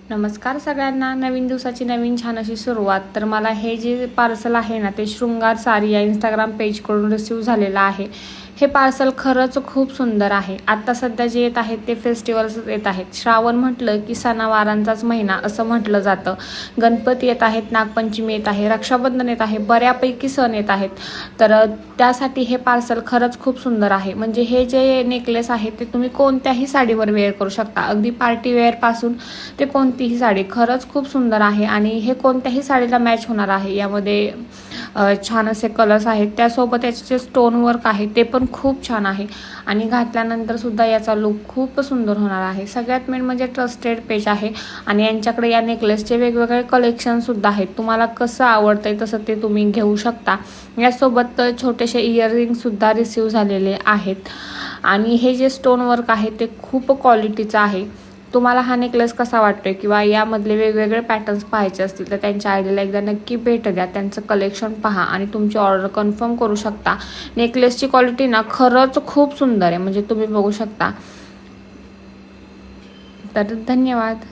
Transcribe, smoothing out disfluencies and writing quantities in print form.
नमस्कार सगळ्यांना. नवीन दिवसाची नवीन छान अशी सुरुवात. तर मला हे जे पार्सल आहे ना ते शृंगार साडी या इंस्टाग्राम पेजकडून रिसीव झालेलं आहे. हे पार्सल खरंच खूप सुंदर आहे. आत्ता सध्या जे येत आहेत ते फेस्टिवल्स येत आहेत. श्रावण म्हटलं की सणावारांचाच महिना असं म्हटलं जातं. गणपती येत आहेत, नागपंचमी येत आहे, रक्षाबंधन येत आहे, बऱ्यापैकी सण येत आहेत. तर त्यासाठी हे पार्सल खरंच खूप सुंदर आहे. म्हणजे हे जे नेकलेस आहे ते तुम्ही कोणत्याही साडीवर वेअर करू शकता. अगदी पार्टी वेअरपासून ते कोणतीही साडी खरंच खूप सुंदर आहे आणि हे कोणत्याही साडीला मॅच होणार आहे. यामध्ये छान असे कलर्स आहेत. त्यासोबत याचे जे स्टोन वर्क आहे ते पण खूप छान आहे आणि घातल्यानंतर सुद्धा याचा लुक खूप सुंदर होणार आहे. सगळ्यात मेन म्हणजे ट्रस्टेड पेज आहे आणि यांच्याकडे या नेकलेसचे वेगवेगळे कलेक्शनसुद्धा आहेत. तुम्हाला कसं आवडतंय तसं ते तुम्ही घेऊ शकता. यासोबत छोटेसे इयरिंगसुद्धा रिसीव झालेले आहेत आणि हे जे स्टोन वर्क आहे ते खूप क्वालिटीचं आहे. तुम्हाला हा नेकलेस कसा वाटतोय किंवा यामधले वेगवेगळे पॅटर्न्स पाहायचे असतील तर त्यांच्या आयडीला एकदा नक्की भेट द्या. त्यांचं कलेक्शन पहा आणि तुमची ऑर्डर कन्फर्म करू शकता. नेकलेसची क्वालिटी ना खरंच खूप सुंदर आहे, म्हणजे तुम्ही बघू शकता. तर धन्यवाद.